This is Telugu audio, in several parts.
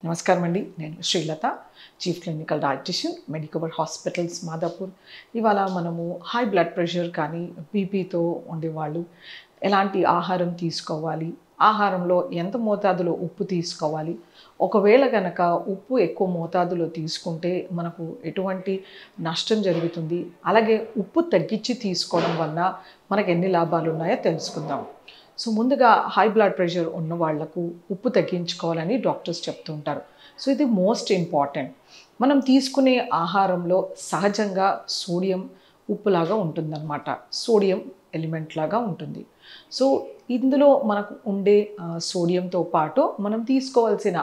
నమస్కారం అండి. నేను Srilatha, chief clinical dietitian, Medicover hospitals Madhapur. ఇవాళ మనము హై బ్లడ్ ప్రెషర్ కానీ బీపీతో ఉండేవాళ్ళు ఎలాంటి ఆహారం తీసుకోవాలి, ఆహారంలో ఎంత మోతాదులో ఉప్పు తీసుకోవాలి, ఒకవేళ కనుక ఉప్పు ఎక్కువ మోతాదులో తీసుకుంటే మనకు ఎటువంటి నష్టం జరుగుతుంది, అలాగే ఉప్పు తగ్గించి తీసుకోవడం వల్ల మనకు ఎన్ని లాభాలు ఉన్నాయో తెలుసుకుందాం. సో ముందుగా హై బ్లడ్ ప్రెషర్ ఉన్న వాళ్లకు ఉప్పు తగ్గించుకోవాలని డాక్టర్స్ చెప్తూ ఉంటారు. సో ఇది మోస్ట్ ఇంపార్టెంట్. మనం తీసుకునే ఆహారంలో సహజంగా సోడియం ఉప్పులాగా ఉంటుందన్నమాట. సోడియం ఎలిమెంట్ లాగా ఉంటుంది. సో ఇందులో మనకు ఉండే సోడియంతో పాటు మనం తీసుకోవాల్సిన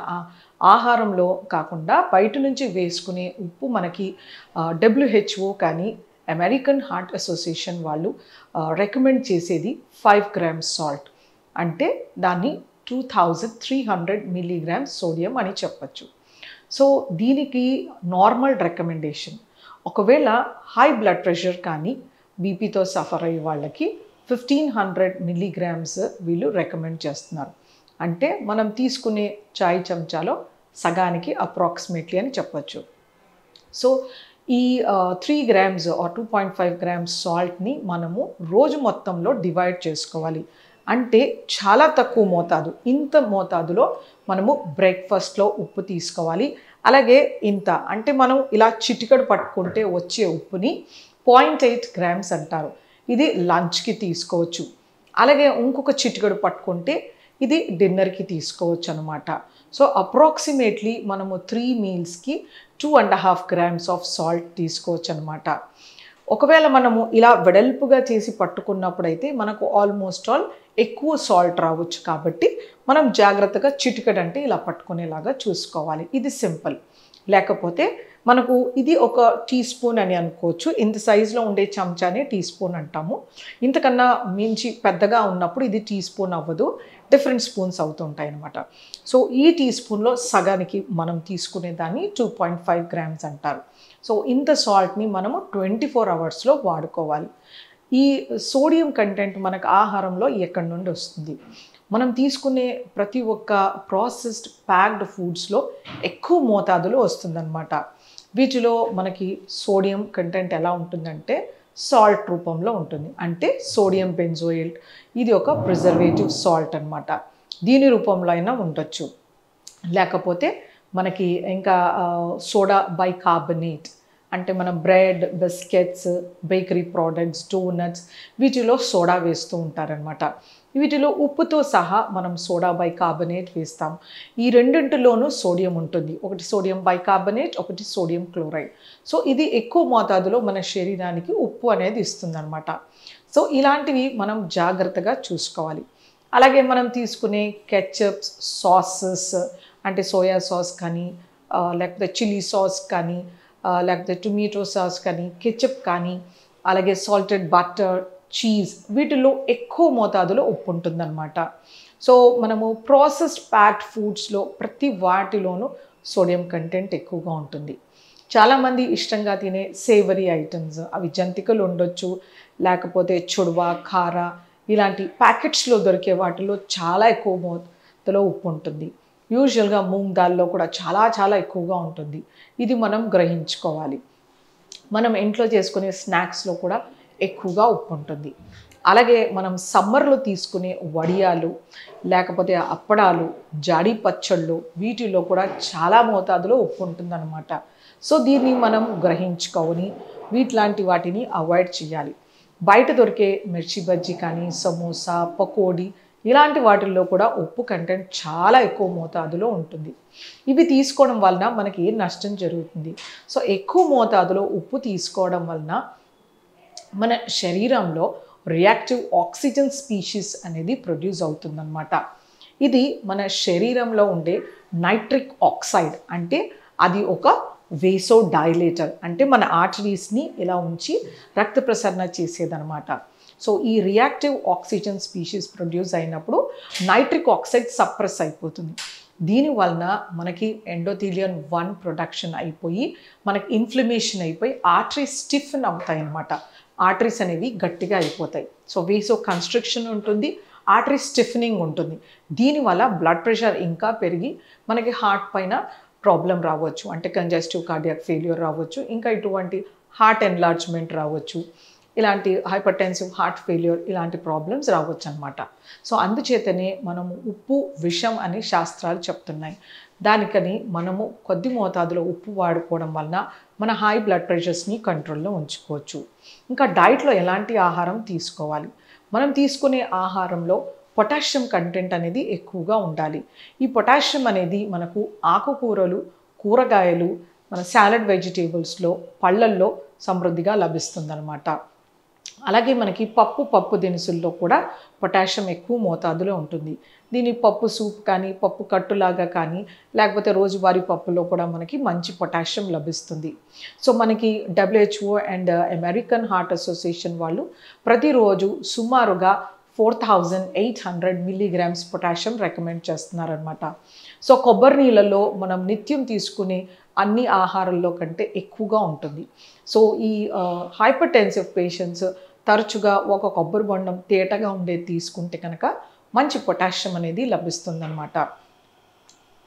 ఆహారంలో కాకుండా బయట నుంచి వేసుకునే ఉప్పు మనకి WHO కానీ అమెరికన్ హార్ట్ అసోసియేషన్ వాళ్ళు రికమెండ్ చేసేది 5 grams సాల్ట్, అంటే దాన్ని 2300 milligrams సోడియం అని చెప్పచ్చు. సో దీనికి నార్మల్ రికమెండేషన్. ఒకవేళ హై బ్లడ్ ప్రెషర్ కానీ బీపీతో సఫర్ అయ్యే వాళ్ళకి 1500 milligrams వీళ్ళు రికమెండ్ చేస్తున్నారు. అంటే మనం తీసుకునే చాయ్ చెంచాలో సగానికి అప్రాక్సిమేట్లీ అని చెప్పచ్చు. సో ఈ 3 grams ఆర్ 2.5 grams సాల్ట్ని మనము రోజు మొత్తంలో డివైడ్ చేసుకోవాలి. అంటే చాలా తక్కువ మోతాదు, ఇంత మోతాదులో మనము బ్రేక్ఫాస్ట్లో ఉప్పు తీసుకోవాలి. అలాగే ఇంత అంటే మనం ఇలా చిటికెడు పట్టుకుంటే వచ్చే ఉప్పుని 0.8 grams అంటారు. ఇది లంచ్కి తీసుకోవచ్చు. అలాగే ఇంకొక చిటికెడు పట్టుకుంటే ఇది డిన్నర్కి తీసుకోవచ్చు అనమాట. సో అప్రాక్సిమేట్లీ మనము 3 mealsకి 2.5 grams ఆఫ్ సాల్ట్ తీసుకోవచ్చు అనమాట. ఒకవేళ మనము ఇలా వెడల్పుగా చేసి పట్టుకున్నప్పుడైతే మనకు ఆల్మోస్ట్ ఆల్ ఎక్కువ సాల్ట్ రావచ్చు. కాబట్టి మనం జాగ్రత్తగా చిటికెడు అంటే ఇలా పట్టుకునేలాగా చూసుకోవాలి. ఇది సింపుల్. లేకపోతే మనకు ఇది ఒక టీ స్పూన్ అని అనుకోవచ్చు. ఇంత సైజులో ఉండే చెంచానే టీ స్పూన్ అంటాము. ఇంతకన్నా మించి పెద్దగా ఉన్నప్పుడు ఇది టీ స్పూన్ అవ్వదు, డిఫరెంట్ స్పూన్స్ అవుతుంటాయి అన్నమాట. సో ఈ టీ స్పూన్లో సగానికి మనం తీసుకునే దాన్ని 2.5 grams అంటారు. సో ఇంత సాల్ట్ని మనము 24 hours వాడుకోవాలి. ఈ సోడియం కంటెంట్ మనకు ఆహారంలో ఎక్కడి నుండి వస్తుంది? మనం తీసుకునే ప్రతి ఒక్క ప్రాసెస్డ్ ప్యాక్డ్ ఫుడ్స్లో ఎక్కువ మోతాదులో వస్తుందన్నమాట. వీటిలో మనకి సోడియం కంటెంట్ ఎలా ఉంటుందంటే సాల్ట్ రూపంలో ఉంటుంది. అంటే సోడియం బెంజోయేట్, ఇది ఒక ప్రిజర్వేటివ్ సాల్ట్ అనమాట. దీని రూపంలో అయినా ఉండొచ్చు. లేకపోతే మనకి ఇంకా సోడా బైకార్బోనేట్, అంటే మనం bread, biscuits, bakery products, donuts వీటిలో సోడా వేస్తూ ఉంటారనమాట. వీటిలో ఉప్పుతో సహా మనం సోడా బైకార్బోనేట్ వేస్తాం. ఈ రెండింటిలోనూ సోడియం ఉంటుంది. ఒకటి సోడియం బైకార్బోనేట్, ఒకటి సోడియం క్లోరైడ్. సో ఇది ఎక్కువ మోతాదులో మన శరీరానికి ఉప్పు అనేది ఇస్తుందన్నమాట. సో ఇలాంటివి మనం జాగ్రత్తగా చూసుకోవాలి. అలాగే మనం తీసుకునే కెచప్స్, సాసెస్ అంటే సోయా సాస్ కానీ లేకపోతే చిల్లీ సాస్ కానీ లేకపోతే టొమాటో సాస్ కానీ కెచప్ కానీ అలాగే సాల్టెడ్ బటర్, చీజ్ వీటిల్లో ఎక్కువ మోతాదులో ఉప్పు ఉంటుందన్నమాట. సో మనము ప్రాసెస్డ్ ప్యాక్డ్ ఫుడ్స్లో ప్రతి వాటిలోనూ సోడియం కంటెంట్ ఎక్కువగా ఉంటుంది. చాలామంది ఇష్టంగా తినే సేవరీ ఐటమ్స్, అవి జంతికలు ఉండొచ్చు, లేకపోతే చుడవ, కార ఇలాంటి ప్యాకెట్స్లో దొరికే వాటిలో చాలా ఎక్కువ మోతాదులో ఉప్పు ఉంటుంది. యూజువల్గా మూంగ్ దాల్లో కూడా చాలా చాలా ఎక్కువగా ఉంటుంది. ఇది మనం గ్రహించుకోవాలి. మనం ఇంట్లో చేసుకునే స్నాక్స్లో కూడా ఎక్కువగా ఉప్పు ఉంటుంది. అలాగే మనం సమ్మర్లో తీసుకునే వడియాలు, లేకపోతే అప్పడాలు, జాడీ పచ్చళ్ళు వీటిలో కూడా చాలా మోతాదులో ఉప్పు ఉంటుందన్నమాట. సో దీన్ని మనం గ్రహించుకొని వీటిలాంటి వాటిని అవాయిడ్ చేయాలి. బయట దొరికే మిర్చి బజ్జీ కానీ సమోసా, పకోడీ ఇలాంటి వాటిల్లో కూడా ఉప్పు కంటెంట్ చాలా ఎక్కువ మోతాదులో ఉంటుంది. ఇవి తీసుకోవడం వలన మనకి ఏ నష్టం జరుగుతుంది? సో ఎక్కువ మోతాదులో ఉప్పు తీసుకోవడం వలన మన శరీరంలో రియాక్టివ్ ఆక్సిజన్ స్పీషీస్ అనేది ప్రొడ్యూస్ అవుతుందన్నమాట. ఇది మన శరీరంలో ఉండే నైట్రిక్ ఆక్సైడ్, అంటే అది ఒక వేసో డైలేటర్, అంటే మన ఆర్టరీస్ని ఇలా ఉంచి రక్త ప్రసరణ చేసేదన్నమాట. సో ఈ రియాక్టివ్ ఆక్సిజన్ స్పీషీస్ ప్రొడ్యూస్ అయినప్పుడు నైట్రిక్ ఆక్సైడ్ సప్రెస్ అయిపోతుంది. దీనివలన మనకి ఎండోథీలియన్ 1 ప్రొడక్షన్ అయిపోయి మనకి ఇన్ఫ్లమేషన్ అయిపోయి ఆర్టరీస్ స్టిఫెన్ అవుతాయి అన్నమాట. ఆర్టరీస్ అనేవి గట్టిగా అయిపోతాయి. సో వేసో కన్స్ట్రిక్షన్ ఉంటుంది, ఆర్టరీ స్టిఫెనింగ్ ఉంటుంది. దీనివల్ల బ్లడ్ ప్రెషర్ ఇంకా పెరిగి మనకి హార్ట్ పైన ప్రాబ్లం రావచ్చు, అంటే కంజెస్టివ్ కార్డియాక్ ఫెయిల్యూర్ రావచ్చు, ఇంకా ఇటువంటి హార్ట్ ఎన్లార్జ్మెంట్ రావచ్చు, ఇలాంటి హైపర్టెన్సివ్ హార్ట్ ఫెయిల్యూర్ ఇలాంటి ప్రాబ్లమ్స్ రావచ్చు అనమాట. సో అందుచేతనే మనము ఉప్పు విషం అని శాస్త్రాలు చెప్తున్నాయి. దానికని మనము కొద్ది మోతాదులో ఉప్పు వాడుకోవడం వలన మన హై బ్లడ్ ప్రెషర్స్ని కంట్రోల్లో ఉంచుకోవచ్చు. ఇంకా డైట్లో ఎలాంటి ఆహారం తీసుకోవాలి, మనం తీసుకునే ఆహారంలో పొటాషియం కంటెంట్ అనేది ఎక్కువగా ఉండాలి. ఈ పొటాషియం అనేది మనకు ఆకుకూరలు, కూరగాయలు, మన సాలడ్ వెజిటేబుల్స్లో, పళ్ళల్లో సమృద్ధిగా లభిస్తుందన్నమాట. అలాగే మనకి పప్పు దినుసుల్లో కూడా పొటాషియం ఎక్కువ మోతాదులో ఉంటుంది. దీని పప్పు సూప్ కానీ, పప్పు కట్టులాగా కానీ, లేకపోతే రోజువారీ పప్పులో కూడా మనకి మంచి పొటాషియం లభిస్తుంది. సో మనకి WHO and American heart association వాళ్ళు ప్రతిరోజు సుమారుగా 4800 మిల్లీగ్రామ్స్ పొటాషియం రికమెండ్ చేస్తున్నారనమాట. సో కొబ్బరి నీళ్ళలో మనం నిత్యం తీసుకునే అన్ని ఆహారాల్లో కంటే ఎక్కువగా ఉంటుంది. సో ఈ హైపర్టెన్సివ్ పేషెంట్స్ తరచుగా ఒక కొబ్బరి బొండం తేటగా ఉండేది తీసుకుంటే కనుక మంచి పొటాషియం అనేది లభిస్తుందన్నమాట.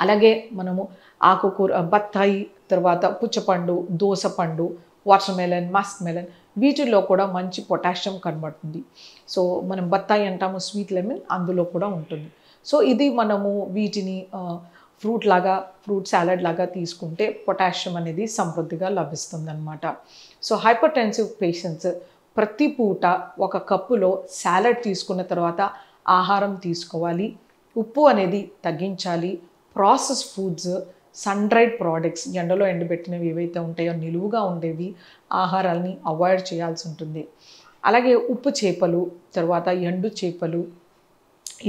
అలాగే మనము ఆకుకూర, బత్తాయి, తర్వాత పుచ్చపండు, దోసపండు, వాటర్మెలన్, మస్క్ మెలన్, వీటిల్లో కూడా మంచి పొటాషియం కనబడుతుంది. సో మనం బత్తాయి అంటాము, స్వీట్ లెమన్, అందులో కూడా ఉంటుంది. సో ఇది మనము వీటిని ఫ్రూట్ సాలడ్ లాగా తీసుకుంటే పొటాషియం అనేది సమృద్ధిగా లభిస్తుందన్నమాట. సో హైపర్టెన్సివ్ పేషెంట్స్ ప్రతి పూట ఒక కప్పులో సాలడ్ తీసుకున్న తర్వాత ఆహారం తీసుకోవాలి. ఉప్పు అనేది తగ్గించాలి. Process foods, sun dried products, ఎండలో ఎండబెట్టినవి ఏవైతే ఉంటాయో నిలువుగా ఉండేవి ఆహారాలని అవాయిడ్ చేయాల్సి ఉంటుంది. అలాగే ఉప్పు చేపలు, తర్వాత ఎండు చేపలు,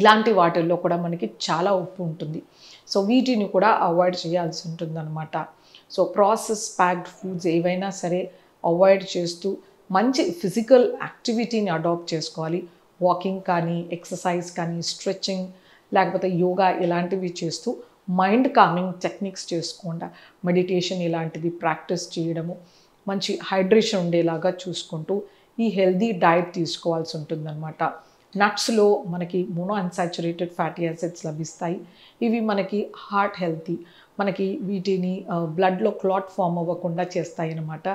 ఇలాంటి వాటిల్లో కూడా మనకి చాలా ఉప్పు ఉంటుంది. సో వీటిని కూడా అవాయిడ్ చేయాల్సి ఉంటుందన్నమాట. సో ప్రాసెస్ ప్యాక్డ్ ఫుడ్స్ ఏవైనా సరే అవాయిడ్ చేస్తూ మంచి ఫిజికల్ యాక్టివిటీని అడాప్ట్ చేసుకోవాలి. వాకింగ్ కానీ, ఎక్సర్సైజ్ కానీ, స్ట్రెచ్చింగ్, లేకపోతే యోగా ఇలాంటివి చేస్తూ మైండ్ కామింగ్ టెక్నిక్స్ చేసుకోకుండా మెడిటేషన్ ఇలాంటిది ప్రాక్టీస్ చేయడము, మంచి హైడ్రేషన్ ఉండేలాగా చూసుకుంటూ ఈ హెల్దీ డైట్ తీసుకోవాల్సి ఉంటుందన్నమాట. నట్స్లో మనకి మోనో అన్సాచురేటెడ్ ఫ్యాటీ యాసిడ్స్ లభిస్తాయి. ఇవి మనకి హార్ట్ హెల్తీ, మనకి వీటిని బ్లడ్లో క్లాట్ ఫామ్ అవ్వకుండా చేస్తాయి అన్నమాట.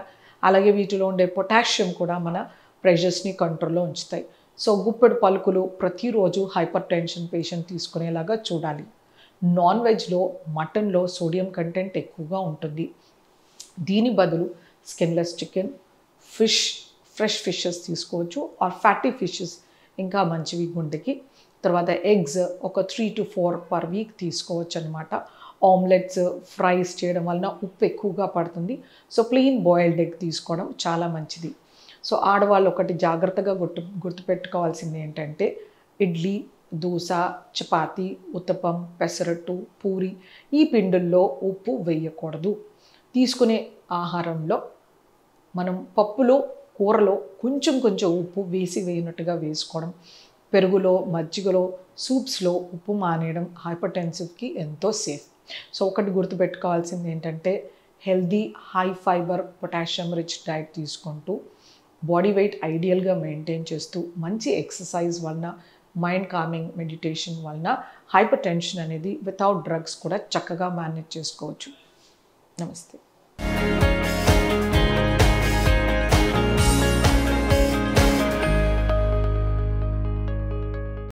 అలాగే వీటిలో ఉండే పొటాషియం కూడా మన ప్రెషర్స్ని కంట్రోల్లో ఉంచుతాయి. సో గుప్పెడు పలుకులు ప్రతిరోజు హైపర్ టెన్షన్ పేషెంట్ తీసుకునేలాగా చూడాలి. నాన్ వెజ్లో, మటన్లో సోడియం కంటెంట్ ఎక్కువగా ఉంటుంది. దీని బదులు స్కిన్లెస్ చికెన్, ఫ్రెష్ ఫిషెస్ తీసుకోవచ్చు. ఆర్ ఫ్యాటీ ఫిషెస్ ఇంకా మంచివి గుండెకి. తర్వాత ఎగ్స్ ఒక 3 to 4 పర్ వీక్ తీసుకోవచ్చు అనమాట. ఆమ్లెట్స్, ఫ్రైస్ చేయడం వలన ఉప్పు ఎక్కువగా పడుతుంది. సో ప్లెయిన్ బాయిల్డ్ ఎగ్ తీసుకోవడం చాలా మంచిది. సో ఆడవాళ్ళు ఒకటి జాగ్రత్తగా గుర్తుపెట్టుకోవాల్సింది ఏంటంటే ఇడ్లీ, దోశ, చపాతి, ఉత్తపం, పెసరట్టు, పూరి ఈ పిండుల్లో ఉప్పు వేయకూడదు. తీసుకునే ఆహారంలో మనం పప్పులో, కూరలో కొంచెం ఉప్పు వేసినట్టుగా వేసుకోవడం, పెరుగులో, మజ్జిగలో, సూప్స్లో ఉప్పు మానేయడం హైపర్టెన్సివ్కి ఎంతో సేఫ్. సో ఒకటి గుర్తుపెట్టుకోవాల్సింది ఏంటంటే healthy, high fibre, potassium rich diet తీసుకుంటూ బాడీ వెయిట్ ఐడియల్గా మెయింటైన్ చేస్తూ మంచి ఎక్సర్సైజ్ వలన, మైండ్ కామింగ్ మెడిటేషన్ వలన హైపర్ టెన్షన్ అనేది వితౌట్ డ్రగ్స్ కూడా చక్కగా మేనేజ్ చేసుకోవచ్చు. నమస్తే.